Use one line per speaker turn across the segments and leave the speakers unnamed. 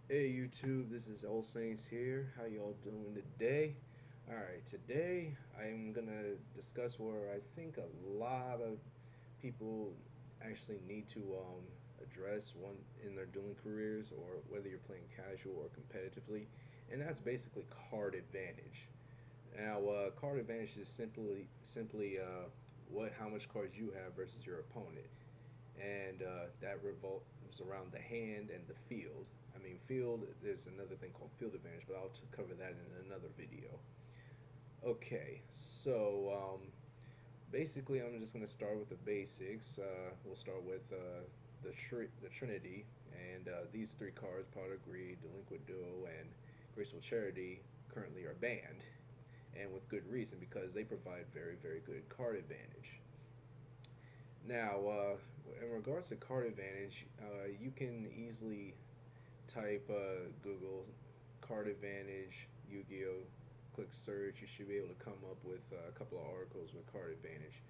Hey YouTube, this is All Saints here. How y'all doing today? Alright, today I'm gonna discuss where I think a lot of people actually need to address one in their dueling careers, or whether you're playing casual or competitively, and that's basically card advantage. Now, card advantage is simply what how much cards you have versus your opponent, and that revolves around the hand and the field. I mean, field. There's another thing called field advantage, but I'll cover that in another video. Okay, so basically, I'm just going to start with the basics. We'll start with the Trinity, and these three cards: Pot of Greed, Delinquent Duo, and Graceful Charity, currently are banned, and with good reason because they provide very good card advantage. Now, in regards to card advantage, you can easily type Google card advantage Yugioh, click search. You should be able to come up with a couple of articles with card advantage.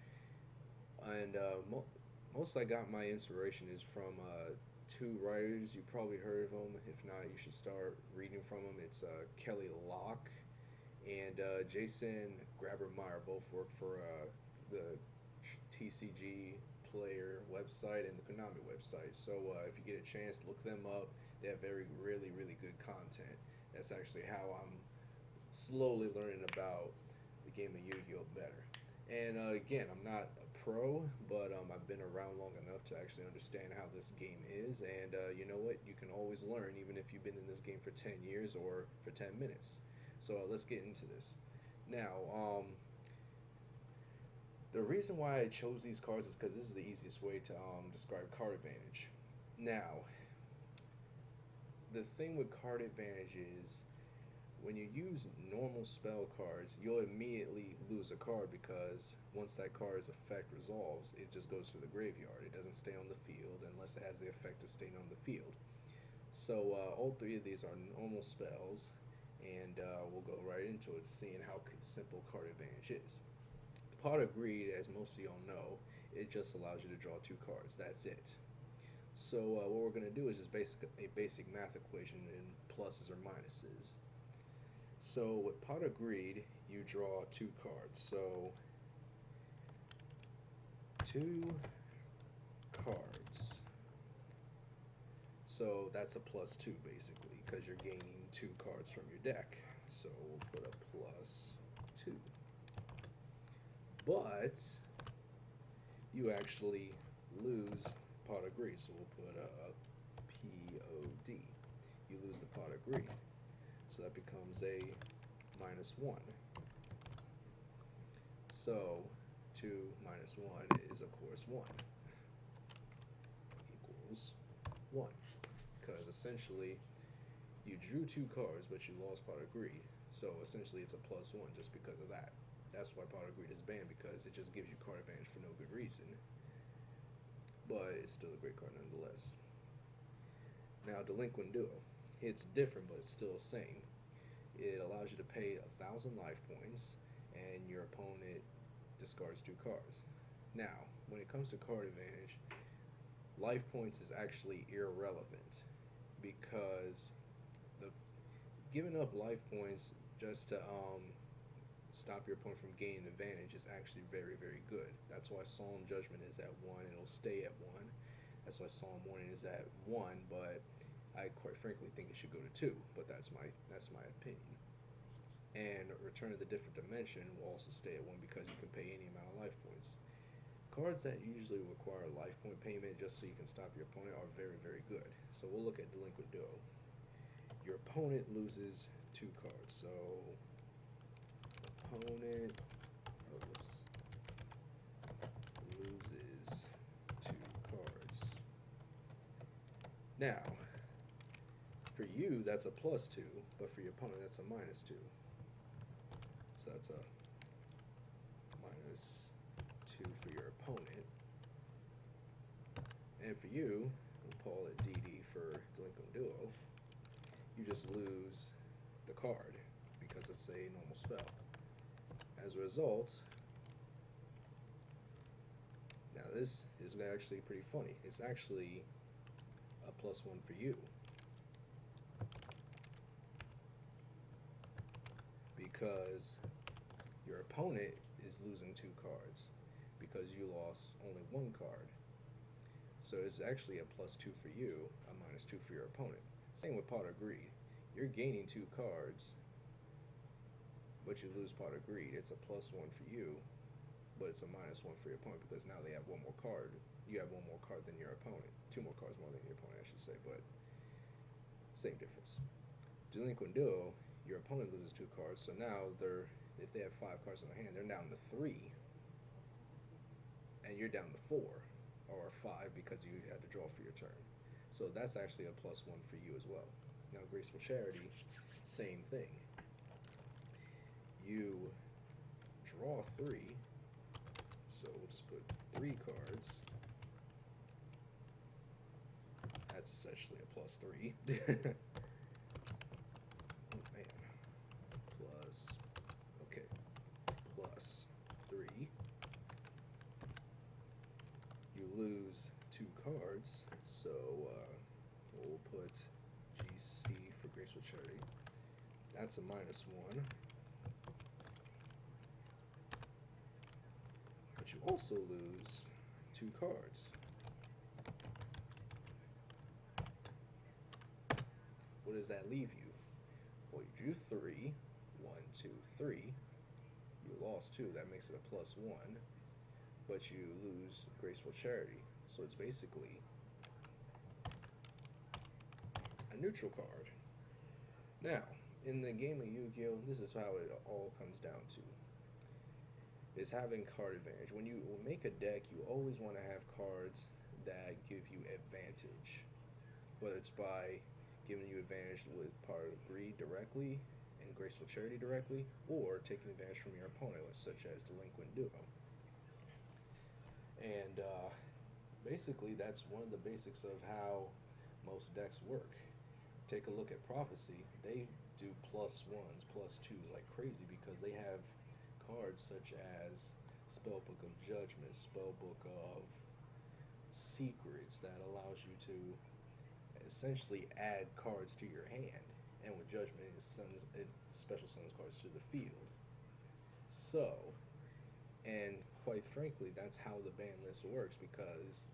And most I got my inspiration is from two writers. You probably heard of them. If not, you should start reading from them. It's Kelly Locke and Jason Grabermeyer. Both work for the TCG player website and the Konami website. So if you get a chance, look them up. They have really good content. That's actually how I'm slowly learning about the game of Yu-Gi-Oh better. And again, I'm not a pro, but I've been around long enough to actually understand how this game is. And you know what? You can always learn, even if you've been in this game for 10 years or for 10 minutes. So let's get into this. Now, the reason why I chose these cards is because this is the easiest way to describe card advantage. Now, the thing with card advantage is when you use normal spell cards, you'll immediately lose a card because once that card's effect resolves, it just goes to the graveyard. It doesn't stay on the field unless it has the effect of staying on the field. So all three of these are normal spells, and we'll go right into it, seeing how simple card advantage is. Pot of Greed, as most of y'all know, it just allows you to draw two cards. That's it. So what we're going to do is just a basic math equation in pluses or minuses. So with Pot of Greed, you draw two cards. So two cards. So that's a +2 basically, because you're gaining two cards from your deck. So we'll put a +2. But you actually lose Pot of Greed, so we'll put a POD. You lose the Pot of Greed. So that becomes a -1. So 2 minus 1 is, of course, 1 equals 1. Because essentially, you drew two cards, but you lost Pot of Greed. So essentially, it's a +1 just because of that. That's why Pot of Greed is banned, because it just gives you card advantage for no good reason. But it's still a great card nonetheless. Now, Delinquent Duo. It's different, but it's still the same. It allows you to pay 1,000 life points, and your opponent discards two cards. Now, when it comes to card advantage, life points is actually irrelevant, because the giving up life points just to stop your opponent from gaining advantage is actually very good. That's why Solemn Judgment is at 1, and it'll stay at 1. That's why Solemn Warning is at 1, but I quite frankly think it should go to 2, but that's my opinion. And Return of the Different Dimension will also stay at 1 because you can pay any amount of life points. Cards that usually require life point payment just so you can stop your opponent are very good. So we'll look at Delinquent Duo. Your opponent loses two cards. So opponent loses two cards. Now, for you, that's a +2, but for your opponent, that's a -2. So that's a -2 for your opponent. And for you, we'll call it DD for Delinquent Duo, you just lose the card because it's a normal spell. As a result, now this is actually pretty funny. It's actually a +1 for you. because your opponent is losing 2 cards because you lost only 1 card. So it's actually a +2 for you, a -2 for your opponent. Same with Pot of Greed. You're gaining 2 cards, but you lose Pot of Greed. It's a +1 for you, but it's a -1 for your opponent because now they have 1 more card. You have 1 more card than your opponent. 2 more cards more than your opponent, I should say, but same difference. Delinquent Duo, your opponent loses 2 cards, so now if they have 5 cards in their hand, they're down to 3, and you're down to 4 or 5 because you had to draw for your turn. So that's actually a +1 for you as well. Now, Graceful Charity, same thing. You draw 3, so we'll just put 3 cards. That's essentially a +3. Oh man. Okay. +3. You lose 2 cards, so we'll put GC for Graceful Charity. That's a -1. But you also lose 2 cards. What does that leave you? Well, you drew 3. 1, 2, 3. You lost 2. That makes it a +1. But you lose Graceful Charity. So it's basically a neutral card. Now, in the game of Yu-Gi-Oh, this is how it all comes down to. Is having card advantage. When you make a deck, you always want to have cards that give you advantage. Whether it's by giving you advantage with Pot of Greed directly and Graceful Charity directly, or taking advantage from your opponent, such as Delinquent Duo. And basically, that's one of the basics of how most decks work. Take a look at Prophecy. They do +1s, +2s like crazy because they have cards such as Spellbook of Judgment, Spellbook of Secrets that allows you to essentially add cards to your hand, and with Judgment it special summons cards to the field. So, and quite frankly, that's how the ban list works, because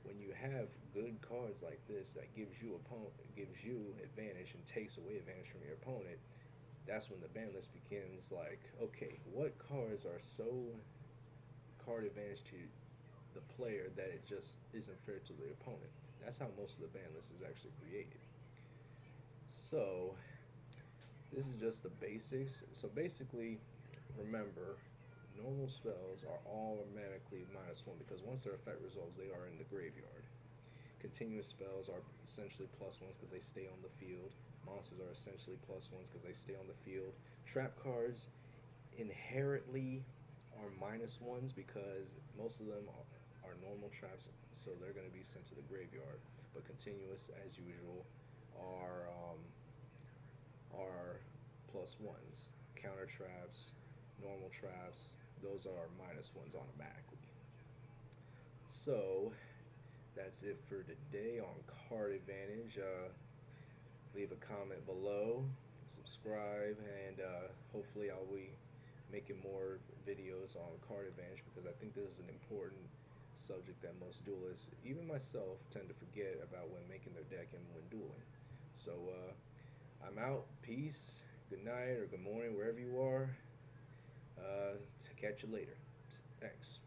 when you have good cards like this that gives you advantage and takes away advantage from your opponent, that's when the ban list begins. Like, okay, what cards are so card advantage to the player that it just isn't fair to the opponent? That's how most of the ban list is actually created. So this is just the basics. So basically, remember, normal spells are automatically -1 because once their effect resolves, they are in the graveyard. Continuous spells are essentially +1s because they stay on the field. Monsters are essentially +1s because they stay on the field. Trap cards inherently are -1s because most of them are normal traps, so they're going to be sent to the graveyard. But continuous, as usual, are +1s. Counter traps, normal traps, those are -1s automatically. So that's it for today on card advantage. Leave a comment below, subscribe, and hopefully I'll be making more videos on card advantage because I think this is an important subject that most duelists, even myself, tend to forget about when making their deck and when dueling. So I'm out. Peace. Good night or good morning, wherever you are. To catch you later. Thanks.